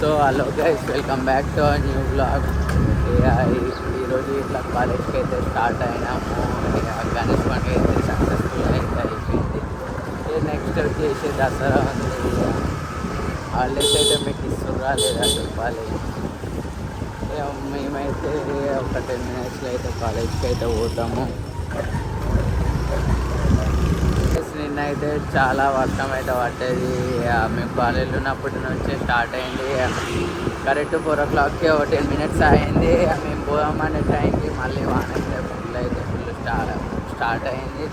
So hello guys, welcome back to our new blog. ఈరోజు ఇట్లా కాలేజ్కి అయితే స్టార్ట్ అయినాము. గణేష్ పండుగ అయితే సక్సెస్ఫుల్గా అయితే అయిపోయింది. నెక్స్ట్ వచ్చేసి దసరా ఉంది. హాలిడేస్ అయితే మీకు ఇస్తుర్రా లేదా చెప్పాలి. మేమైతే ఒక 10 minutesలో అయితే కాలేజ్కి అయితే పోతాము. నిన్న అయితే చాలా వర్షం అయితే పట్టేది. మేము కాలేజీలో ఉన్నప్పటి నుంచే స్టార్ట్ అయింది. కరెక్ట్ 4 o'clockకి ఒక 10 minutes అయింది. మేము పోదామనే టైంకి మళ్ళీ వాన అయితే ఫుల్ స్టార్ట్ అయింది.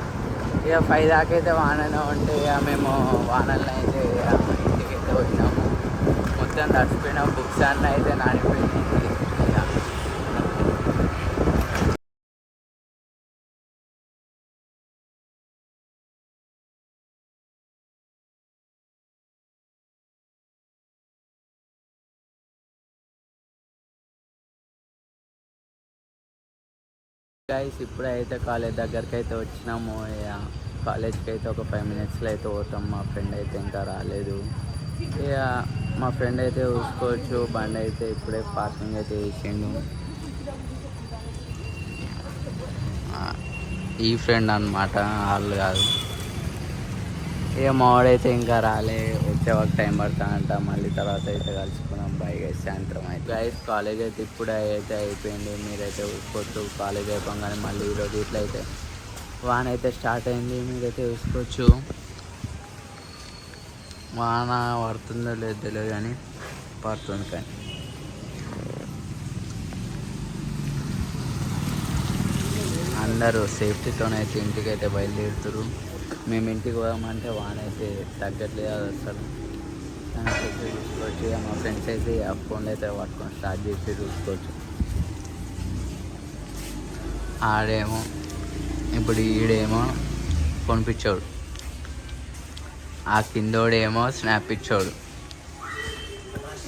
ఇక 5 దాకా అయితే వాననే ఉంటే మేము వానల్లో అయితే ఇంటికి అయితే వచ్చినాము. మొత్తం తడిచిపోయిన బుక్స్ అన్నీ అయితే నానిపోయింది. గైస్ ఇప్పుడైతే కాలేజ్ దగ్గరికి అయితే వచ్చినాము. కాలేజ్కి అయితే ఒక 5 minutesలో అయితే పోతాం. మా ఫ్రెండ్ అయితే ఇంకా రాలేదు. ఇక మా ఫ్రెండ్ అయితే చూసుకోవచ్చు, బండి అయితే ఇప్పుడే పార్కింగ్ అయితే వేసిండు. ఈ ఫ్రెండ్ అనమాట, వాళ్ళు కాదు. ఇక మావాడైతే ఇంకా రాలే, వచ్చే ఒక టైం పడుతుందంట. మళ్ళీ తర్వాత అయితే కలుసుకున్నాం. బై గైస్, సాయంత్రం అయితే గైస్ కాలేజ్ అయితే ఇప్పుడే అయితే అయిపోయింది. మీరైతే చూసుకోవచ్చు, కాలేజ్ అయిపోగానే మళ్ళీ ఈరోజు ఇట్లా అయితే వాన అయితే స్టార్ట్ అయింది. మీరైతే చూసుకోవచ్చు, వాన పడుతుందో లేదో తెలియదు కానీ పడుతుంది. కానీ అందరూ సేఫ్టీతోనైతే ఇంటికి అయితే బయలుదేరుతారు. మేము ఇంటికి పోదామంటే వాన అయితే తగ్గట్లేదు అసలు. అయితే చూసుకోవచ్చు, మా ఫ్రెండ్స్ అయితే ఆ ఫోన్లో అయితే పట్టుకొని స్టార్ట్ చేసి చూసుకోవచ్చు. ఆడేమో ఇప్పుడు ఈడేమో ఫోన్ పిచ్చోడు, ఆ కిందోడేమో స్నాప్ పిచ్చోడు.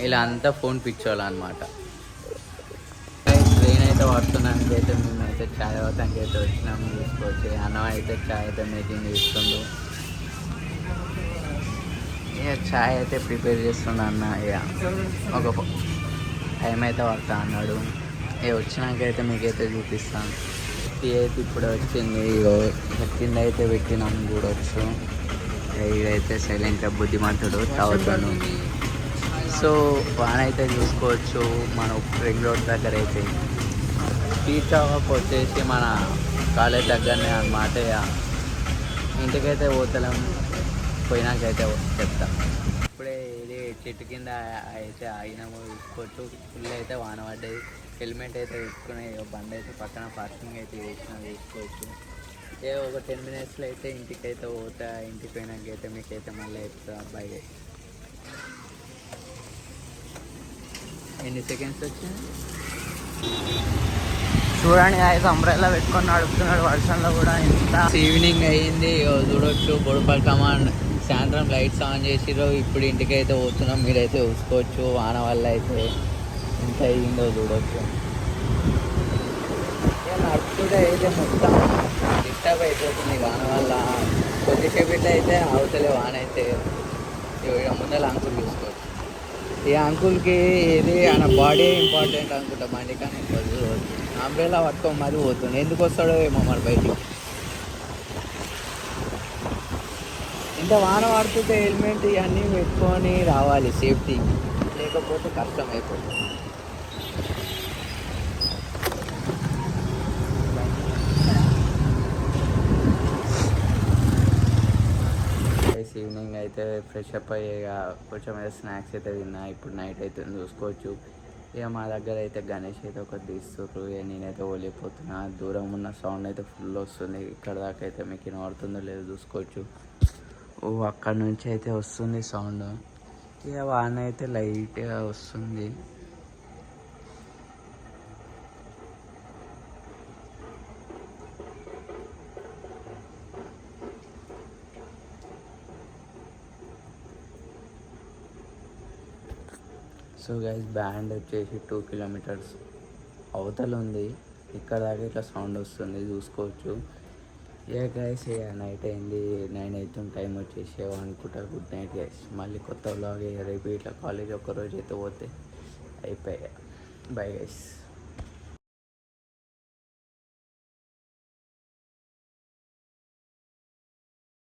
ఇలా అంతా ఫోన్ పిచ్చోళ్ళు అనమాట. ట్రైన్ అయితే పడుతున్నానికి అయితే మేమైతే చాయ్ అవుతానికి అయితే వచ్చినాము. చూసుకోవచ్చు, అన్నం అయితే చాయ్ అయితే మేకింగ్ చేస్తుండు. ఇక చాయ్ అయితే ప్రిపేర్ చేస్తుండ అన్న. ఇక ఒక టైం అయితే పడతా అన్నాడు. ఇక వచ్చినాక అయితే మీకైతే చూపిస్తాను. టీ అయితే ఇప్పుడు వచ్చింది. కింద అయితే పెట్టినాం చూడవచ్చు. ఇదైతే సైలెంట్గా బుద్ధిమంతుడు తాగుతాను. సో వాన అయితే చూసుకోవచ్చు. మన రింగ్ రోడ్ దగ్గర అయితే టీ షాప్ వచ్చేసి మన కాలేజ్ దగ్గరనే అన్నమాట. ఇంటికైతే పోతలేం, పోయినాకైతే చెప్తా. ఇప్పుడే ఇది చెట్టు కింద అయితే ఆగినాము. చూసుకోవచ్చు, ఫుల్ అయితే వాన పడ్డది. హెల్మెట్ అయితే పెట్టుకుని బండి అయితే పక్కన పార్కింగ్ అయితే వేసినా. చూసుకోవచ్చు, ఒక 10 minutesలో అయితే ఇంటికైతే పోతా. ఇంటికి పోయినాకైతే మీకైతే మళ్ళీ చెప్తా. అబ్బాయి ఎన్ని సెకండ్స్ వచ్చింది చూడండి. అయితే అంబ్రెల్లా పెట్టుకొని నడుపుతున్నాడు వర్షంలో కూడా. ఇంత ఈవినింగ్ అయ్యింది చూడొచ్చు. బోడుపల్లి కమాండ్ సాయంత్రం లైట్స్ ఆన్ చేసిరో. ఇప్పుడు ఇంటికైతే పోతున్నాం. మీరైతే చూసుకోవచ్చు, వాన వల్ల అయితే ఎంత అయ్యిందో చూడొచ్చు. నడుపుతుంటే అయితే మొత్తం డిస్టర్బ్ అయిపోతుంది వాన వల్ల. కొద్దిసేపు ఇట్లా అయితే అవతలే వాన అయితే. ముందర అంకుల్ చూసుకోవచ్చు. ఈ అంకుల్కి ఇది ఆయన బాడీ ఇంపార్టెంట్ అనుకుంటా బండి కానీ అంబ్రెల్లా పట్టుకొని మరి పోతుంది. ఎందుకు వస్తాడో ఏమో మరి బయటికి. ఇంత వాన పడుతుంటే హెల్మెట్ ఇవన్నీ పెట్టుకొని రావాలి సేఫ్టీకి, లేకపోతే కష్టం అయిపోతుంది. ఈవినింగ్ అయితే ఫ్రెష్ అప్ అయ్యేగా కొంచెం అయితే స్నాక్స్ అయితే తిన్నా. ఇప్పుడు నైట్ అయితే చూసుకోవచ్చు. ఇక మా దగ్గర అయితే గణేష్ అయితే ఒకటి తీస్తుర్రు. ఇక నేనైతే ఓలిపోతున్నా. దూరం ఉన్న సౌండ్ అయితే ఫుల్ వస్తుంది. ఇక్కడ దాకా అయితే మీకు వినబడుతుందో లేదో చూసుకోవచ్చు. అక్కడ నుంచి అయితే వస్తుంది సౌండ్. ఇక వాన అయితే లైట్గా వస్తుంది. సో గైస్, బ్యాండ్ వచ్చేసి 2 kilometers అవతల ఉంది. ఇక్కడ దాకా ఇట్లా సౌండ్ వస్తుంది చూసుకోవచ్చు. ఏ గైస్ ఇక నైట్ అయింది, 9 అవుతుంది, టైం వచ్చేసి అనుకుంటా. Good night guys. మళ్ళీ కొత్త వ్లాగ్ రేపు ఇట్లా కాలేజ్ ఒక్కరోజు అయితే పోతే అయిపోయాయి. Bye guys.